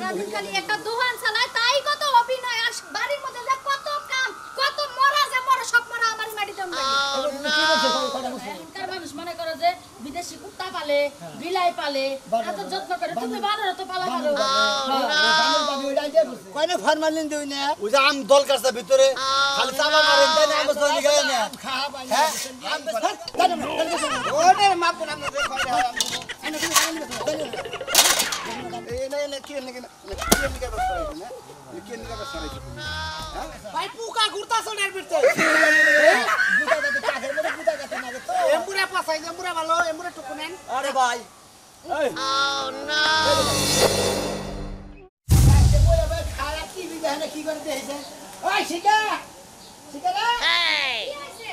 সারাদিন খালি একটা দোকান চালায় তাই কত অভিনয় আর বাড়ির মধ্যে যে কত কাম কত মরা যে মরা সব মরা আমারই মাটিতে এখনকার মানুষ মনে করে যে বিদেশি কুত্তা পালে বিলাই পালে এত যত্ন করে তুমি বানর তো পালা পারো কয়নে ফরমালিন দেই না ওই যে আম দল কাটছে ভিতরে খালি চাবা মারেন তাই না আম চলে গেল না খাওয়া পানি ওরে মাপ না না কইরা ভাই পুকা ঘুরতাছ না এর ভিতরে বুটা দাতে কাকের মধ্যে বুটা কাটে না তো এমপুরা পাছাই এমপুরা ভালো এমপুরা টুকু নেন আরে ভাই এই ও নো কাকে বলে ভাই খায়া কি বিধানে কি করে দেইছে ওই শিকা শিকা রে কি হইছে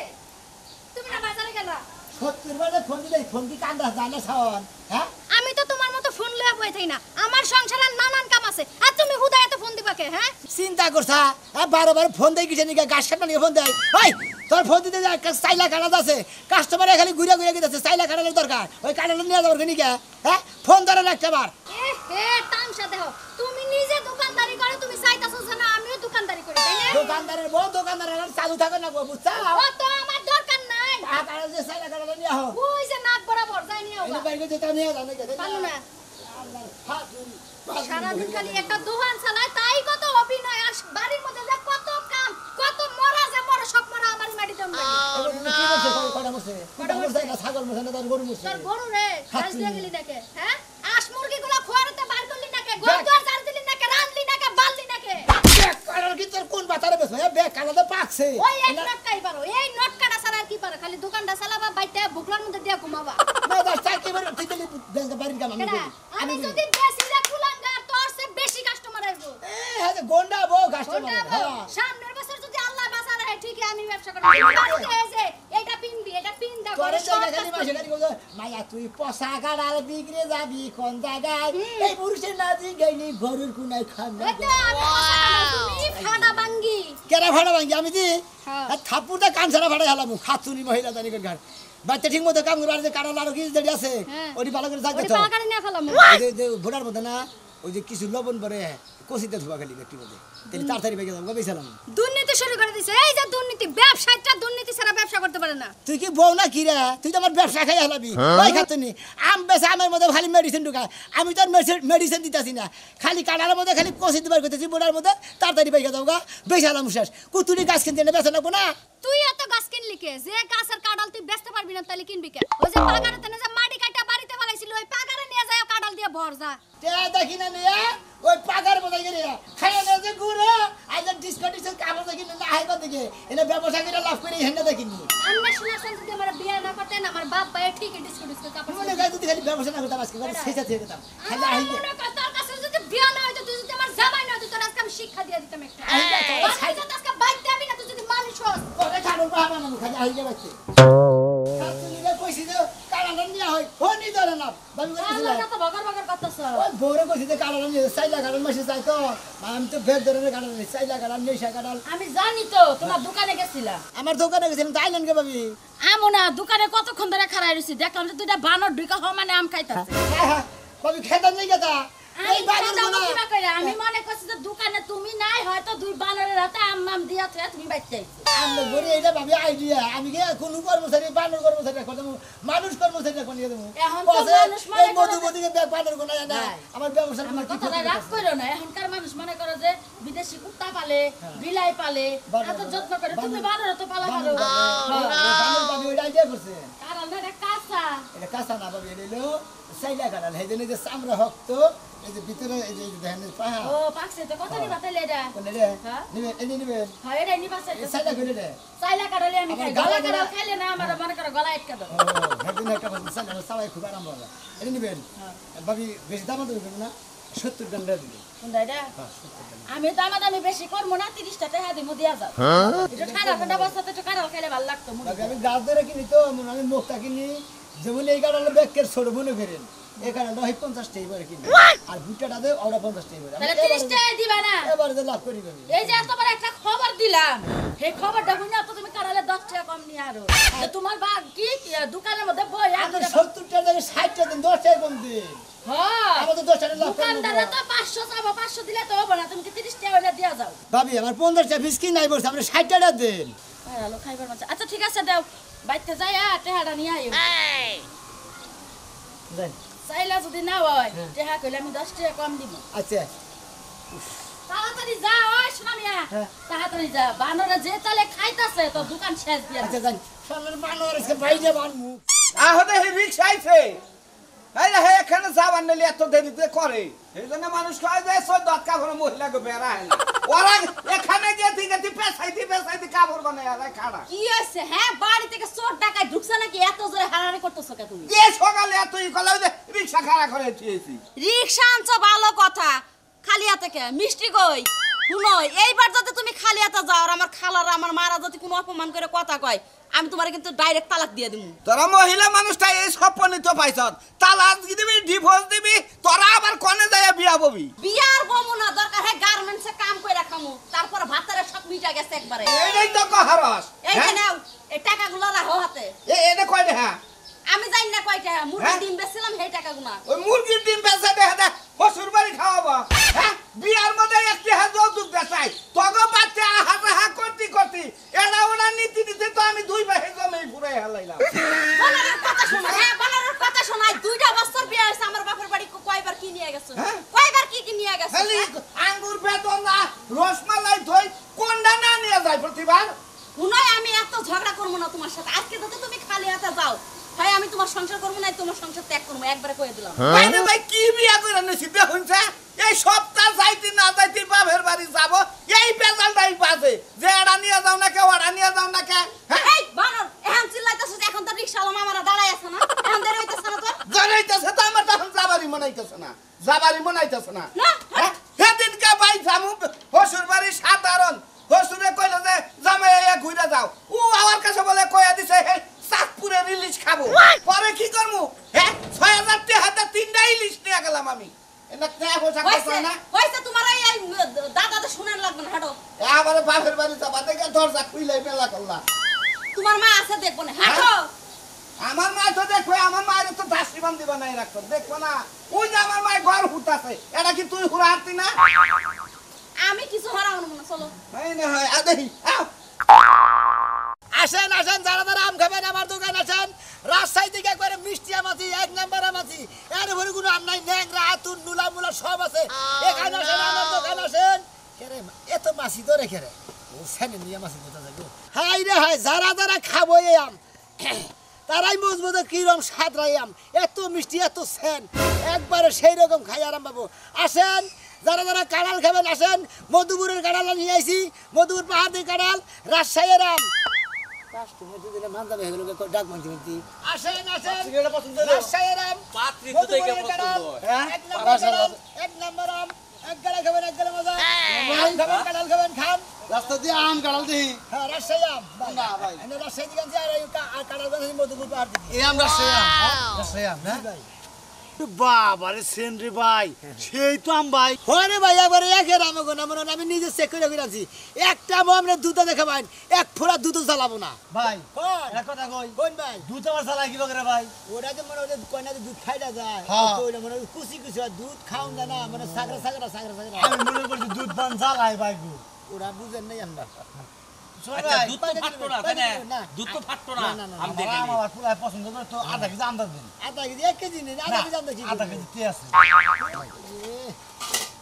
তুমি না বাজারে গেলা 70 বারে ফোন দিলে ফোন কি কান্দা জানা ছাওন হ্যাঁ আমি তো তোমার মতো ফোন লয়ে বই থাই না আমার সংসারে নানান কাম আছে আর তুমি হুদায় এত ফোন দিবা কে হ্যাঁ চিন্তা করছা আর বারবার ফোন দেই কিছে নিকা গাছ কাটনা নিয়ে ফোন দেই ওই তোর ফোন দিতে যা সাইলা কাটা আছে কাস্টমার খালি ঘুরে ঘুরে গিয়েছে সাইলা কাটানোর দরকার ওই কাটানো নিয়ে যাবার নিকা হ্যাঁ ফোন ধরে একটা বার এ হে তামসা দেহ তুমি নিজে দোকানদারি করে তুমি চাইতাছো না আমিও দোকানদারি করি তাই না দোকানদারের বউ দোকানদারের চালু থাকে না গো বুঝছা ও তো আমার দরকার নাই কাটা যে সাইলা কাটানো নিয়ে আহ ওই যে নাক বরাবর যাই নিও এই বাইরে যেতে নিয়ে জানে কে পারলো না আল্লাহ ফাতুরি সারাদিন খালি একটা দোকান চালায় তাই কত অভিনয় আর বাড়ির মধ্যে যে কত কাম কত মরা যে মরা সব মরা আমারই মাটিতে কি বলছে কয়টা বসে কয়টা বসে না ছাগল বসে না তার গরু বসে তোর গরু রে গাছ দিয়ে গেলি নাকি হ্যাঁ আস মুরগিগুলো খোয়ারতে বার করলি নাকি ঘর দুয়ার ঝাড় দিলি নাকি রাঁধলি নাকি বাললি নাকি ব্যাগ কাটার কি তোর কোন বাতারে বসে ব্যাগ কাটাতে পাকছে ওই এক নটকাই পারো এই নট কাটা ছাড়া আর কি পারো খালি দোকানটা চালাবা বাইতে বুকলার মধ্যে দিয়া ঘুমাবা না দশ টাকা কি বলে তুই দিলি ব্যাংকে বাড়ির কাম আমি করি আমি যদি বেশি যা কুলাঙ্গার তোর সে বেশি কাস্টমার আইবো হ্যাঁ গোন্ডা বউ কাস্টমার হ্যাঁ সামনের বছর যদি আল্লাহ বাঁচা রাখে ঠিকই আমি ব্যবসা করব বাড়িতে এসে এটা পিনবি এটা পিন দাও তোরে জায়গা খালি মাসে খালি বলছো মায়া তুই পোশাক কাটার বিক্রি যাবি কোন জায়গায় এই পুরুষের নাজি গেলি গরুর কোনায় খান না তুমি ফাটা বাঙ্গি কেরা ভাড়া ভাঙ্গি আমি দি হ্যাঁ। থাপুরটা কান ছাড়া ভাড়া হেলাম খাতুনি মহিলা জানি ঘর বাচ্চা ঠিক মতো কাম করবার যে কাটা লাড়ু কি যেটি আছে হ্যাঁ। ওটি ভালো করে থাকবে ওই তো পাকারে নিয়ে ফেলাম যে ভোটার মধ্যে না ওই যে কিছু লবণ পরে কষিতে ধোয়া খালি ব্যক্তি মধ্যে তাহলে তাড়াতাড়ি বেগে যাবো বেছিলাম দুর্নীতি শুরু করে দিছে এই যে দুর্নীতি ব্যবসায়ীরা দুর্নীতি ছাড়া ব্যবসা করতে পারে না তুই কি বউ না কি রে তুই তো আমার ব্যবসা খাই হেলাবি ওই খাতুনি আম বেছে আমের মধ্যে খালি মেডিসিন ঢুকায় আমি তো মেডিসিন দিতেছি না খালি কাটার মধ্যে খালি কষি দিবার করতেছি বোটার মধ্যে তাড়াতাড়ি বেগে যাবো গা বেছালাম শেষ কুতুরি গাছ কিনতে এনে বেছে না তুই এত গাছ কিনলি কে যে গাছের কাঁঠাল তুই বেচতে পারবি না তাহলে কিনবি কে ওই যে পাগারেতে না যে মাটি কাটা বাড়িতে ফেলাইছিল ওই পাগারে নিয়ে যায় কাঁঠাল দিয়ে ভর যা দেখি না নিয়ে ওই পাগার বোঝাই গেলে খাইয়া না যে গুড়ো আজ ডিসকাউন্ট কাপড় দেখি না হাইবা দিকে এনে ব্যবসা করে লাভ করে হেন্ডা দেখিনি আমরা শুনেছেন যদি আমার বিয়ে না করতেন আমার বাপ ভাই ঠিকই ডিসকাউন্ট কাপড় মনে গায় তুই খালি ব্যবসা না করতাম আজকে শেষা থেকে যেতাম খালি আইলে তোর কাছে যদি বিয়ে না হইতো তুই যদি আমার জামাই না হইতো তোর আজকে আমি শিক্ষা দিয়ে দিতাম একটা আজকে বাইতে আমি না তুই যদি মানুষ হস ওরে খাড়ুর বাবা না খালি আইলে বাচ্চা খাতুনিরে কইছি যে কালান নিয়া হয় হনি ধরে না বাবু আমার কত বগর বগর করতেছ ওই বউরে কইছি যে কালান নিয়ে সাইলা কালান মাসে চাই তো আমি তো ভেদ ধরে কালান নিয়ে সাইলা কালান নিয়ে কালান আমি জানি তো তোমার দোকানে গেছিলা আমার দোকানে গেছিলাম তাই নেন কে ভাবি আমনা দোকানে কতক্ষণ ধরে খাড়াই রইছি দেখলাম যে দুইটা বানর ঢুকা মানে আম খাইতাছে ভাবি খেতাম নেই গেতা এই বাজার না আমি মনে করছি যে দোকানে তুমি নাই হয়তো দুই বানরের হাতে আম আম দিয়া তুমি বাইতে আমরা বলি এটা ভাবি আইডিয়া আমি কে কোন কর্মচারী বানর কর্মচারী করতাম মানুষ কর্মচারী কোন দিয়ে দেবো এখন তো মানুষ মানে এই মধুমতিকে ব্যাগ বানর কোন না আমার ব্যবসা আমার কথাটা রাগ করো না এখনকার মানুষ মনে করে যে বিদেশি কুত্তা পালে বিলাই পালে এত যত্ন করে তুমি বানর তো পালা পারো বানর ভাবি ওই আইডিয়া করছে কারণ এটা কাঁচা এটা কাঁচা না ভাবি এটা হলো সাইলা কাটাল এই জন্য যে চামড়া হক্ত এই যে ভিতরে এই যে ধানের পাহা ও পাকছে তো কত নিবা তাইলে এটা কোনে রে হ্যাঁ নিবে এনে নিবে হ্যাঁ এটা নিবা সাইলা করে রে চাইলা কাটালে আমি খাই গলা কাটাল খাইলে না আমার মনে করো গলা আটকা দাও ও হেদিন একটা বলছে সাইলা সবাই খুব আরাম হবে এনে নিবেন ভাবি বেশি দাম দেবেন না 70 টাকা দিবেন কোনটা এটা আমি দামাদামি বেশি করবো না 30 টাকা দিমু দিয়া যাও এটা ঠান্ডা ঠান্ডা বস্তাতে একটু কাঁঠাল খাইলে ভালো লাগতো ভাবি আমি গাছ ধরে কিনি তো আমি মুখটা কিনি যেমন এই কাটালে ব্যাগের ছোট মনে করেন এই কাটালে 50 টাকা করে কিনি আর ভুট্টাটা দেও ওরা 50 টাকা করে তাহলে 30 টাকা দিবা না এবারে যে লাভ করি ভাবি এই যে এত বড় একটা খবর দিলাম সেই খবরটা শুনে তো তুমি কারা হলে 10 টাকা কম নিয়ে আরো যে তোমার বা কি দোকানের মধ্যে বই আপনি 70 টাকা থেকে 60 টাকা দিন 10 টাকা কম দিন হ্যাঁ আমাদের 10 টাকা লাভ দোকানদারে তো 500 চাবো 500 দিলে তো হবে না তুমি কি 30 টাকা হলে দিয়া যাও ভাবি আমার 15 টাকা ফিস কি নাই বলছে আপনি 60 টাকা দেন হ্যালো খাইবার মাছ আচ্ছা ঠিক আছে দাও বাইতে যাই টেহাটা নিয়ে আইও দেন চাইলা যদি না হয় টেহা কইলে আমি 10 টাকা কম দিব আচ্ছা তাড়াতাড়ি যা ওই শোনা মিয়া হ্যাঁ। তাড়াতাড়ি যা বানরে যে তালে খাইতাছে তো দোকান শেষ দিয়া আচ্ছা যান সামনের বানর এসে বাইরে বানমু আহতে হে রিক্সা আইছে এই রে হে এখানে যাবার নিলে এত দেরিতে করে এই জন্য মানুষ কয় যে 14 কাপড় মহিলা গো বেড়া হয় না ওরা এখানে গেতি গেতি পেছাইতে কাপড় বানায় আর খাড়া কি হইছে হ্যাঁ বাড়ি থেকে চোর ডাকায় ঢুকছে নাকি এত জোরে হারাহারি করতেছো কে তুমি এ সকালে এতই কলে যে রিক্সা খাড়া করে থিয়েছি রিকশা আনছো ভালো কথা খালি হাতে কে মিষ্টি কই শুনো এইবার যদি তুমি খালি হাতে যাও আর আমার খালার আমার মারা যদি কোনো অপমান করে কথা কয় আমি তোমারে কিন্তু ডাইরেক্ট তালাক দিয়ে দিমু তোরা মহিলা মানুষটা এই স্বপ্নিত পাইছ তালাক দিবি ডিভোর্স দিবি তোরা আবার কোনে যায় বিয়া ববি বিয়ার বমু না দরকার হয় গার্মেন্টসে কাম কইরা খামু তারপর ভাতের সব মিটা গেছে একবারে এইটাই তো কহারস এই যে নাও এই টাকাগুলো রাখো হাতে এটা কয় রে হ্যাঁ আমি জানি না কয়টা মুরগি হ্যাঁ? ডিম বেচছিলাম সেই টাকাগুলো ওই মুরগির ডিম বেচা দেখা দে হসুর বাড়ি খাওয়াবো হ্যাঁ বিয়ার মধ্যে একটি হাত যৌতুক দেখাই তগো বাচ্চা আহা করতি এটা ওরা নীতি দিতে তো আমি দুই ভাই জমি ঘুরে হেলাইলাম বানারের কথা শোনা হ্যাঁ বানারের কথা শোনাই 2টা বছর বিয়ে হইছে আমার বাপের বাড়ি কয়বার কি নিয়ে গেছো হ্যাঁ? কয়বার কি নিয়ে গেছো খালি আঙ্গুর বেতন না রসমালাই ধই কোনটা না নিয়ে যায় প্রতিবার উনাই আমি এত ঝগড়া করব না তোমার সাথে আজকে তো তুমি খালি হাতে যাও ভাই আমি তোমার সংসার করব না তোমার সংসার ত্যাগ করব একবারে কইয়া দিলাম বাইরে ভাই কি বিয়া করে নিছি দেখুনছে এই সপ্তাহ যাইতে না যাইতে বাপের বাড়ি যাব এই বেজালটাই বাজে যে এড়া নিয়ে যাও না কে ওড়া নিয়ে যাও না কে হ্যাঁ এই বানর এখন চিল্লাইতাছ যে এখন তো রিকশাওয়ালা মামারা দাঁড়ায় আছে না এখন দেরি হইতাছে না তোর জানাইতেছে তো আমার তখন যাবারই মনাইতেছে না না হ্যাঁ সেদিনকে ভাই যামু হসুর বাড়ি সাধারণ হসুরে কইল যে জামাই ঘুরে যাও ও আমার কাছে বলে কইয়া দিছে হে চাঁদপুরে ইলিশ খাবো পরে কি করমু হ্যাঁ 6000 টাকা 3টা ইলিশ নিয়ে গেলাম আমি এটা কে পয়সা হইছে কইছ না হইছে তোমার এই দাদা তো শুনেন লাগবে না হাঁটো আবার বাপের বাড়ি যাবা দেখে দরজা খুইলাই মেলা করলাম তোমার মা আছে দেখবো না হাঁটো আমার মা তো দেখো আমার মায়ের তো দাসি বান দিবা নাই রাখতো দেখো না ওই যে আমার মায়ের ঘর হুতাছে এটা কি তুই হুরা হাঁটতি না আমি কিছু হারাবো না চলো এই না হয় আদেই আও আসেন যারা আম খাবেন আমার দোকান আসেন রাজশাহী থেকে একবারে মিষ্টি আম আছে 1 নাম্বার আম আছে এর উপরে কোনো আম নাই ন্যাংরা আতুন নুলা মুলা সব আছে এখানে আসেন আমার দোকান আসেন কেরে এত মাছি ধরে কেরে ও ফেনে নিয়ে মাছি ধরে যাবে হাই রে হাই যারা খাবো এই আম তারাই বুঝবো যে কিরম স্বাদ রাই আম এত মিষ্টি এত সেন একবারে সেই রকম খাই আরাম পাবো আসেন যারা কাঁড়াল খাবেন আসেন মধুপুরের কাঁড়াল নিয়ে আইছি মধুপুর পাহাড়ি কাঁড়াল রাজশাহীর আম আসেন রাজশাহীর আম মধুপুরের কাঁড়াল এক নাম্বার আম এক গাড়া খাবেন এক গাড়া মজা আম খাবেন কাঁড়াল খাবেন খান রাস্তা দিয়ে আম কাড়াল দিই হ্যাঁ রাজশাহী আম না ভাই এনে রাজশাহী দিকে আনছি আর এই কাঁড়াল গাছ মধুপুর পাহাড় দিকে এই আম রাজশাহী আম না ভাই বাবারে সেনরি ভাই সেই তো আম ভাই হরে ভাই একবারে একের আমে গোনা মনে হয় আমি নিজে চেক করে ফিরাছি একটা আমও আমরা দুধ দেখা পাইন এক ফোড়া দুধ জ্বালাবো না ভাই কোন এক কথা কই কোন ভাই দুধ আমার চালাই কি বকরে ভাই ওরা যে মনে হয় কয়না দুধ খাইটা যায় হ্যাঁ। তো ওরা মনে হয় কুচি হয় দুধ খাওন যায় না মানে সাগরা আমি মনে করছি দুধ পান চালাই ভাই গো ওরা বুঝেন নাই আমরা শোন আচ্ছা, ভাই দুধ তো ফাটতো না, তাই না? দুধ তো ফাটতো না, না, না, আম দেখে নি। আমার পুলাই পছন্দ করে তো আধা কেজি আম দিন আধা কেজি 1 কেজি নেই আধা কেজি আমরা কি আধা কেজি তে আছে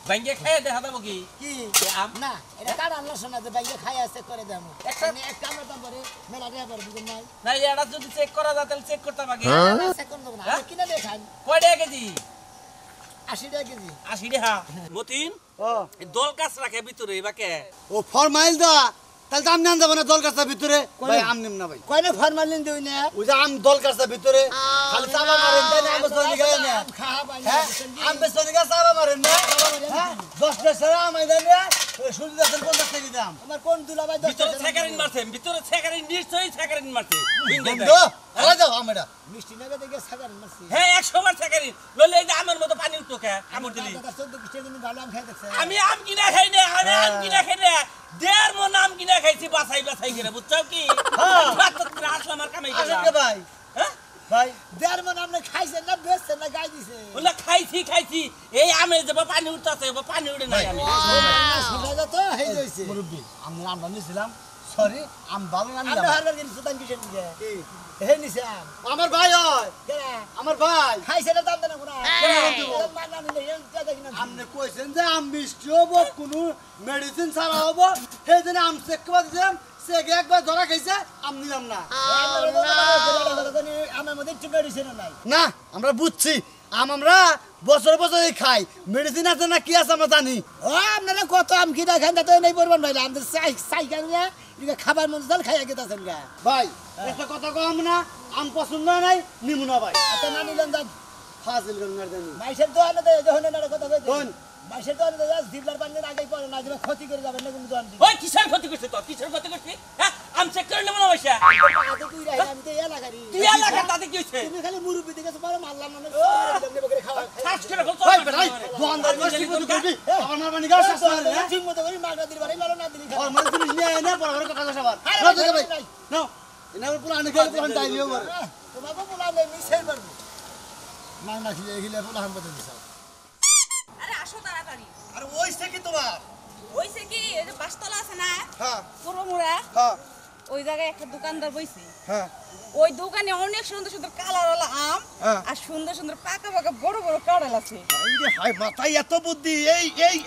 ভাঙ্গে খেয়ে দেখা যাবো কি? কি এ আম? না এটা কার আল্লাহ শোনা যে বাইরে খাই আছে করে দেবো একটা- একটা আমরা দাম পরে মেলা দেয়া পরে বুঝেন নাই না, এটা যদি চেক করা যায় তাহলে চেক করতাম আগে। সেকেন্ড দেবো না আমরা কিনে দিয়ে খাই কয় টাকা কেজি? 80 টাকা কেজি 80 টাকা। মতিন, ও এই দল গাছ রাখে ভিতরে, বাকে। ও ফরমাইল দা তাহলে তো আম নিয়ে যাব না দল কাছার ভিতরে ভাই আম নিম না ভাই কয়নে ফরমালিন দিই না ওই যে আম দল কাছার ভিতরে খালি চাবা মারেন তাই না আম বেচনি গায় না খাওয়া পাই হ্যাঁ আম বেচনি গায় চাবা মারেন না হ্যাঁ 10 টাকা আম আইদেন না শুনতে যাচ্ছেন 50 টাকা দাম আমার কোন দুলাভাই 10 ভিতরে সেকারিন মারছে, ভিতরে সেকারিন নিশ্চয়ই সেকারিন মারছে। ভিঙ্গে দেয়। বন্ধু ভালো যাও আম এটা মিষ্টি নেবে দেখে সাগার মারছি হ্যাঁ, 100 বার সেকারিন। লইলে এই যে আমের মতো পানি উঠতো কে? কামড় দিলি। দাদা 14 কিস্তি দিন ভালো আম খাই দেখছে আমি আম কিনা খাই না, আমি আম কিনা খাই না। 1.5 মণ আম কিনা খাইছি বাছাই করে, বুঝছো কি? আসলে আমার কামাই আসেন করলাম কে ভাই হ্যাঁ ভাই দেড় মন আপনি খাইছেন না বেচছেন না গাই দিছে বলে খাইছি এই আমে যে পানি উঠতাছে পানি উঠে নাই আমি শোনা যা তো হেই হইছে মুরব্বি আমরা নিছিলাম সরি আম ভালো না আমরা নিলাম হারবার গেছি সুতান কিসের দিকে হে নিছে আমার ভাই হয় কেরা আমার ভাই খাইছে না দাম দেনা কোনা মানা নিলে এর দাদা কিনা আপনি কইছেন যে আম মিষ্টি হবো কোনো মেডিসিন ছাড়া হবো সেই জন্য আম চেক করে দিয়েছিলাম চেকে একবার ধরা খাইছে আম নিলাম না আমার মধ্যে একটু মেডিসিন নাই না আমরা বুঝছি আম আমরা বছর বছরই খাই মেডিসিন আছে না কি আছে আমরা জানি ও আপনারা কত আম কিনা খান তা তো নেই পড়বেন ভাই আমাদের চাই কেন খাবার মন চাল খাইয়া গেতাছেন গা ভাই একটা কথা কম না আম পছন্দ নাই নিমু না ভাই আচ্ছা না নিলেন যান ফাজিল গান মার জানি মাইসের তো আনে যখন না কথা কইতে কোন? মাইসের তো আনে জিবলার পানির আগেই পড়ে না দিলে ক্ষতি করে যাবেন না কোনো দোকান দিবে ওই কিসের ক্ষতি করছিস তো কিসের ক্ষতি করছিস হ্যাঁ আম চেক করে নেব না পয়সা আগে তুই রাই আমি তো এলাকারই তুই এলাকা তাতে কি হইছে তুমি খালি মুরব্বি দিকে পরে মারলাম না খাওয়া ফাস্ট করে খোল ভাই ভাই দোকানদার মিষ্টি কত করবি আমার মার মানি গাছ আছে না ঠিক মতো করে মাগনা দিল বাড়ি মারো না দিলি আর মানে জিনিস নিয়ে এনে বড় বড় কথা কইছ আবার আরে না দেখে ভাই, ভাই নাও এনে পুরো আনে গেলে পুরো টাইম হয়ে গেল তোমাকে বলা নেই মিশাই পারবো মাগনা খিলে খিলে বলা হাম বতে দিছাও আরে আসো তাড়াতাড়ি আর ওইছে কি তোমার ওইছে কি এই যে বাসতলা আছে না হ্যাঁ পুরোমুড়া হ্যাঁ ওই জায়গায় একটা দোকানদার বইছে হ্যাঁ ওই দোকানে অনেক সুন্দর সুন্দর কালারওয়ালা আম হ্যাঁ। আর সুন্দর সুন্দর পাকা পাকা বড় বড় কাঁঠাল আছে এইরে হাই মাথায় এত বুদ্ধি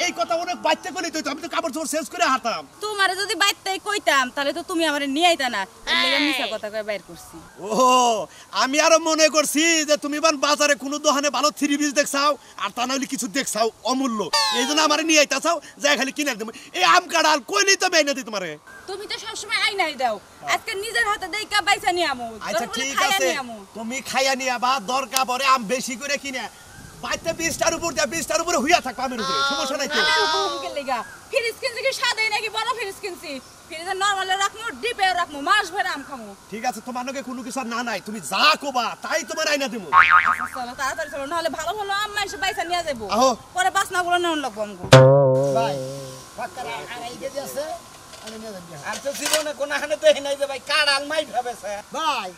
এই কথা অনেক বাইতে করে তুই আমি তো কাপড় চোপড় শেষ করে হাঁটাম তোমারে যদি বাইরটাই কইতাম তাহলে তো তুমি আমারে নিয়ে আইতা না এর লাগি মিছা কথা কই বাইর করছি ও আমি আরো মনে করছি যে তুমি বান বাজারে কোনো দোকানে ভালো থ্রি পিস দেখছাও আর তা নাহলে কিছু দেখছাও অমূল্য এই জন্য আমার নিয়ে আইতাছাও যাই খালি কিনে দেবো এই আম কাড়াল কইলেই তো বেনে দিই তোমারে তুমি তো সবসময় আইনাই দাও আজকে নিজের হাতে দেইকা বাইসা নিয়ে আমু আচ্ছা ঠিক আছে তুমি খাইয়া নিয়ে বা দরকার পরে আম বেশি করে কিনে বাইতে 20টার উপর দিয়ে 20টার উপরে হইয়া থাকবা আমের উপরে সমস্যা নাই তো আমি হুকুমকে লেগা ফ্রিজ কিনছি কি সাদাই নাকি বড় ফ্রিজ কিনছি ফ্রিজে নরমালে রাখমু ডিপে রাখমু মাস ভরে আম খামু ঠিক আছে তোমার নাকি কোনো কিছু আর না নাই তুমি যা কোবা তাই তোমার আইনা দেবো আচ্ছা, চলো তাড়াতাড়ি চলো নাহলে ভালো ভালো আম মাইসে বাইসা নিয়ে যাবো আহো। পরে বাসনাগুলো নেওয়ার লাগবো আমগো ভাই ফাক্কারা আড়াই কেজি আছে আমি নিয়ে যাবি আর তো জীবনে কোনখানে তো নাই যে ভাই কাড়াল মাই ভাবেছে ভাই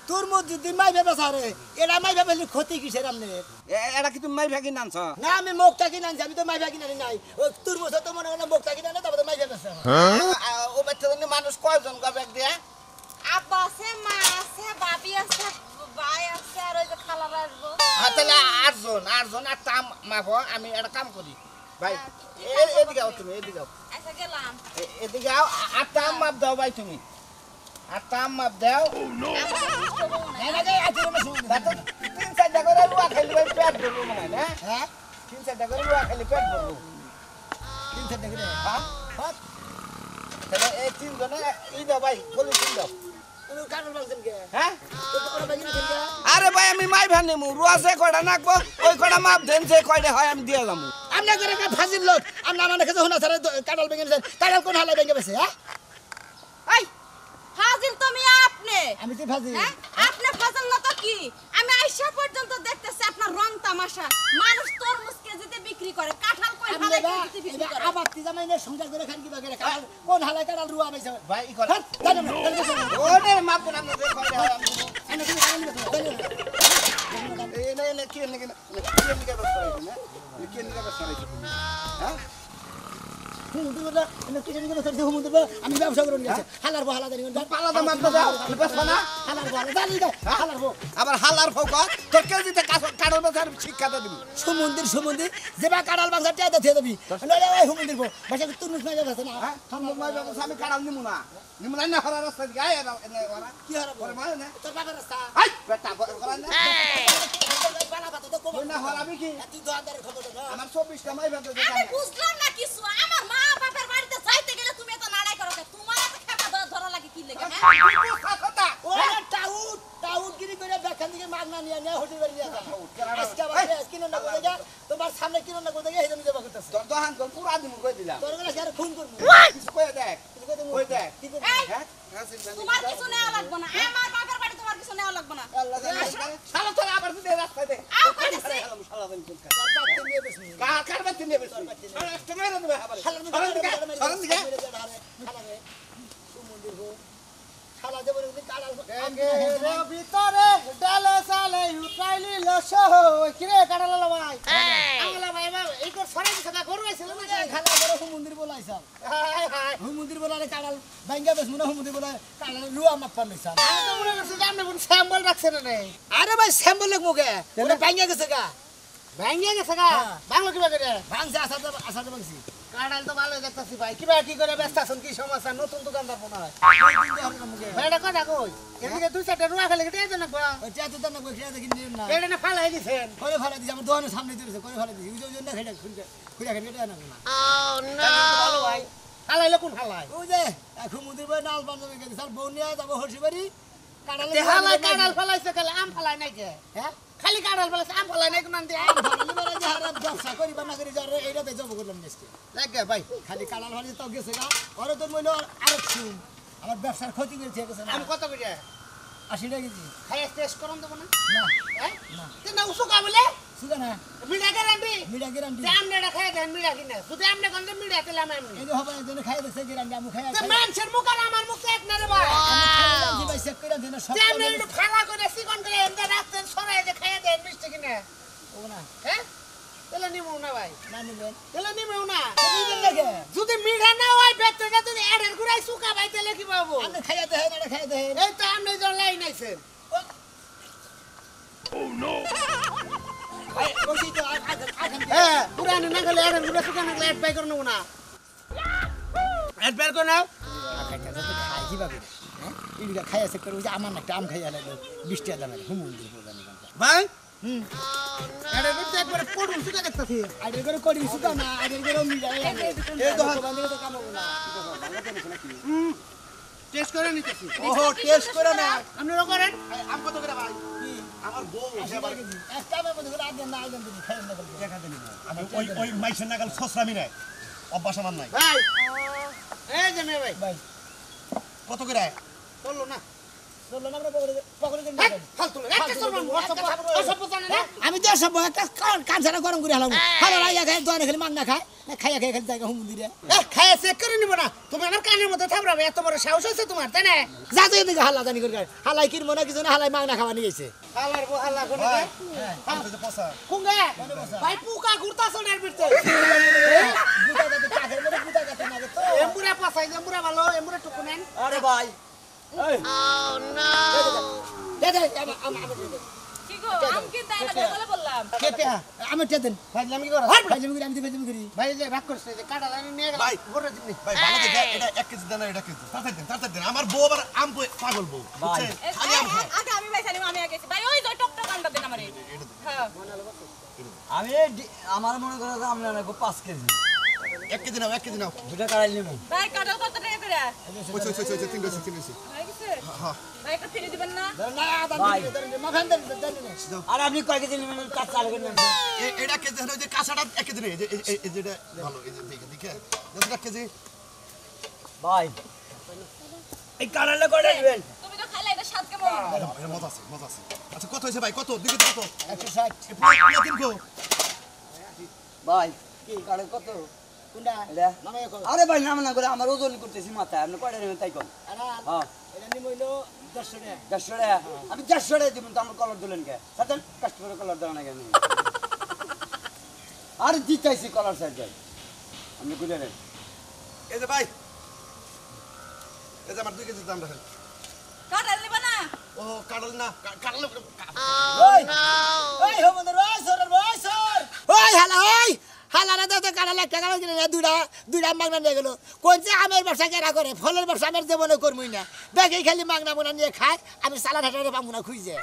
তোর মধ্যে তুই মাই ভেবে সারে এরা মাই ভেবে ক্ষতি কিসের আমনে এটা কি তুমি মাই ভাগি নানছ না আমি মুখটা কিনে আনছি আমি তো মাই ভাগি নাই ও তোর বছর তো মনে হয় মুখটা কিনে আনে তারপরে মাই ভেবে ও বাচ্চা মানুষ কয়জন গা ব্যাগ দিয়ে আব্বা আছে মা আছে বাবি আছে ভাই আছে আর ওই যে খালারা আসবো তাহলে আটজন আটটা মাপ আমি একটা কাম করি ভাই এদিকে আও তুমি এদিকে আও আচ্ছা গেলাম এদিকে আও আটটা মাপ দাও ভাই তুমি আটটা মাপ দাও তাতো 3-4টা করে লুয়া খাইলে ভাই পেট ভরবো মনে হয় না হ্যাঁ 3-4টা করে লুয়া খাইলে পেট ভরবো 3 টাকা করে হ্যাঁ তাহলে এই 3 জনে এই দাও ভাই বলি 3 দাও তুমি কারণ বলছেন কে হ্যাঁ তো তোরা ভাগি না কে আরে ভাই আমি মাই ভান নেমু রুয়াছে কয়টা নাকবো ওই কয়টা মাপ দেন যে কয়টা হয় আমি দিয়ে যাবো আমরা করে কা ফাজিল লোক আমরা আমার কাছে হোনা সারা কাটাল ভেঙে দেন কাটাল কোন হালা ভেঙে বেছে হ্যাঁ এই ফাজিল তুমি আপনি আমি তো ফাজিল হ্যাঁ আপনি ফাজিল না তো কি আমি আইসা পর্যন্ত দেখতেছি আপনার রং তামাশা মানুষ তরমুজ কেজিতে বিক্রি করে কাঁঠাল কই হালে কেজিতে বিক্রি করে আবার তি জামাই না সংসার করে খান কি বাগেরে কাটাল কোন হালা কাটাল রুয়া বেছে ভাই ই করে হ্যাঁ জানো না ওনে মাপ কোন আমি যে কয়টা হয় আমি দেবো। আমি তুমি কাটাল বেছে এই না কি এনে কি বস করাইছি না কি এনে বস করাইছি হ্যাঁ আমি ব্যবসা করে নিয়েছি হালার বো হালা জানি পালাদা মাপ দাও বেশ না হালার বো হালা জানি হালার বো আবার হালার ফৌক তোর কেজিতে কাড়ল বাজার শিক্ষাটা দিবি সমুদ্র যেবা কাটাল বাংলা টিয়া দিয়ে দিবি নলে ওই সমুদ্র বো বাসা তুরমুজ না যাবে না হ্যাঁ মাই বাবা আমি কাড়াল নিমু না না হরা রাস্তা দিকে আয় এনে ওরা কি হারা ওরে মানে না তোর বাবার রাস্তা আই বেটা করা না পালা পাতা তো কম ওই না হরাবি কি তুই দোকানদারের খবর দে আমার 24টা মাই বাবা আমি বুঝলাম না কিছু আমার মা বাপের বাড়িতে যাইতে গেলে তুমি এত নাড়াই করো কেন? তোমার এত খেপা ধরা লাগে কি লেগে হ্যাঁ ওই টাউট গিরি করে ব্যাখান দিকে মাগনা নিয়ে নিয়ে হোটেল বাড়ি নিয়ে যা আজকে আবার কিনো না কোথায় যা তোমার সামনে কিনো না কোথায় এই জমি দেবা করতেছ দহান তোর পুরা দিন কই দিলাম তোর কাছে আর খুন করব কিছু কই দেখ কই দেখ কি করব এই, হ্যাঁ তোমার কিছু নেওয়া লাগবে না আমার বাপের বাড়ি তোমার কিছু নেওয়া লাগবে না আল্লাহ জানে শালা তোর আবার তুই রাস্তা দে আও কইতেছি শালা দিন কোন তোর বাপ তিন নিয়ে বসবি কার বাতি নিয়ে বেশ আর একটা মেরে দেবে আবার হালার শালা দিকে শালা দিকে হালা দেব কাড়াল রে ভিতরে ডালে সালে উঠাইলি লস কিরে কাটালা ভাই আমলা ভাই বাবা এই কর সরে দিছ না গরু আইছিল না খালা বড় মন্দির বলাইছাম হাই হাই মন্দির বলারে কাড়াল ভাঙ্গা বেশ মনে মন্দির বলা কাড়াল লুয়া মাপা নিছাম আমি তো মনে করছি যে আপনি কোন স্যাম্পল রাখছেন না আরে ভাই স্যাম্পল লোক মুখে ওটা ভাঙ্গা গেছে গা ভাঙ্গিয়া গেছে গা বাংলা কিবা করে ভাঙছে আসাতে ভাঙছি কাটাল তো ভালো দেখতাছি ভাই কিবা কি করে ব্যস্ত আছেন কি সমস্যা নতুন দোকানদার মনে হয় ভাইটা কথা কই এদিকে দুই চারটা রুয়া খালি কেটে দেন না ওই টিয়া তো না কইয়া দেখি নিম না এটা না ফালাই দিছেন করে ফেলে দিছি আমার দোকানের সামনে দিয়েছে করে ফেলে দিছি ওই জন্য খেটে খুঁড়ে খেটে না ভালো ভাই ফালাইলে কোন ফালাই ওই যে এখন মন্দির বই নাল বান্ধবী গেছে স্যার বউ নিয়ে যাবো হরসিবাড়ি কাড়ালে হালাই কাটাল ফালাইছে খালি আম ফালাই নাই কে হ্যাঁ খালি কাটাল ফালাইছে আম ফালাই নাই কোন দিয়ে ব্যবসা করি বা না করি যার এইটাতে জব করলাম নেক্সটে লাগে ভাই খালি কাড়াল ফালি তো গেছে গা ওরে তোর মইলো আরেক শুন আমার ব্যবসার ক্ষতি করেছে গেছে না আমি কত করে 80 টাকা কেজি খাই টেস্ট করুন দেব না না হ্যাঁ না তুই না উসু কাবলে সুগা না মিডা গ্যারান্টি মিডা গ্যারান্টি তে আমনে খাই দেন মিডা কিনা শুধু আমনে কোন মিডা তেলাম আমি এই যে হবে একজন খাই দেখছে গ্যারান্টি আমি খাই তে মানুষের মুখ আর আমার মুখ এক না রে ভাই জি ভাই চেক করে দেন সব তে আমনে একটু ফালা করে সিকন করে এমদা রাখতেন সরাই যে খাই দেন মিষ্টি কিনা ও না হ্যাঁ তেলে নিমু না ভাই না নিবেন তেলে নিমু না নিবেন লাগে যদি মিডা না হয় বেতটা যদি এডের গুড়াই সুকা ভাই তেলে কি পাবো আপনি খাইতে হয় না খাইতে হয় এই তো আমনে জন লাইন আইছেন ওই তো আগাম হ্যাঁ পুরানি না গেলে এডের গুড়া সুকা না গেলে এড বাই করে নেব না এড বাই করে নাও খাইতে তো খাই কিভাবে হ্যাঁ ইডিকা খাইয়া চেক করে ওই যে আমার একটা আম খাইয়া লাগলো 20 টাকা দামের হুমুন্দির প্রদান ভাই এডের গুড়া একবারে পড়ুন সুকা দেখতাছি আইডের করে করি সুতা না আইডের করে মিডা এই তো বান্ধবী তো কাম হবে না টেস্ট করে নিতেছি ওহো টেস্ট করে না আপনারা করেন আম কত করে ভাই আমার বউ একটা আমার মধ্যে করে আগে না আইডেন দিন খাই না দেখা দেনি আমি ওই মাইসের নাগাল সসরামি নাই অভ্যাস আমার নাই ভাই এই যে মেয়ে ভাই ভাই কত করে বললো না বললো না পকড়ে দেন ফালতু না একটা সরমান অসব জানে না আমি তো সব একটা কাঁচা গরম করে হালাম হালা রাইয়া খাই দোয়ানে খালি মাংনা খায় খাইয়া খাই খালি জায়গা হুমুন্দিরে খায় চেক করে নিব না তুমি আমার কানের মধ্যে থাবরাবে এত বড় সাহস আছে তোমার তাই না যা তো এদিকে হাল্লা জানি করে হালাই কিনবো না কিছু না হালাই মাংনা খাওয়া নিয়ে গেছে হালার বো হালা কোন ভাই আম তো পসা কুঙ্গে ভাই পুকা ঘুরতাছ না এর ভিতরে গুটা গাতে কাঠের মধ্যে গুটা গাতে না তো এমবুরা পাসাই এমবুরা ভালো এমবুরা টুকু নেন আরে ভাই এই দে দে কি গো আম কি তাই না বলে বললাম কেটে আমি তে দেন ফাজলাম কি করো ভাইজামি করি আমি দিবে করি ভাই যে রাগ করছে যে কাটা লাইন নিয়ে গেল ভাই। বড় দিবনি ভাই ভালো দেখে এটা 1 কেজি দেন এটা কেজি তাড়াতাড়ি দেন আমার বউ আবার আম পাগল বউ বুঝছেন খালি আম খায় আগে আমি ভাইসালি আমি আগে গেছি ভাই ওই যে টকটক আন্ডা দেন আমারে হ্যাঁ আমি আমার মনে করো যে আমরা নেবো 5 কেজি 1 কেজি নাও দুটা কাড়াই নেবো ভাই কাটাল কত টাকা করে ওই তিন রয়েছে হয়ে গেছে ভাই একটা ফিরে দিবেন না না ভাই। মাখান দেন দেন আর আপনি কয় কেজি নেবেন কাজ চালু করে নেবেন এটা কেজি হলো যে কাঁচাটা 1 কেজি নেই এই যেটা ভালো এই যে দেখে 1 কেজি ভাই এই কাড়ালে কয়টা নেবেন তুমি তো খাইলে এটা স্বাদ কেমন এটা মজা আছে আচ্ছা কত হয়েছে ভাই কত দিকে কত 160 পুরো তিন কো ভাই কি কাড়ে কত কোনটা এটা? নামে কো আরে ভাই নাম না করে আমার ওজন করতেছি মাথায় আপনি কয়টা নেবেন তাই কোন আনা হ্যাঁ এটা নি মইলো 100 টাকা 150 টাকা আমি 150 টাকা দিবেন তো আমার কলার দিলেন কে সাথেন কষ্ট করে কলার দেওয়া না কেন আরে দিতেছি কলার সাইড যাই আপনি বুঝে নেন এই যে ভাই এই যে আমার 2 কেজি দাম রাখেন কাটাল নিবা না ও কাটল না কাটল ওই ওই হোমন্দর ওই সর ওই হালা না তো কাটা লাখ টাকা কিনে না দুইটা মাগনা নিয়ে গেল কোন যে আমের ব্যবসা কেনা করে ফলের ব্যবসা আমার জীবনে করবই না ব্যাগে খালি মাগনা মোনা নিয়ে খায় আমি সালাদ হাটারে পাবো না খুঁজে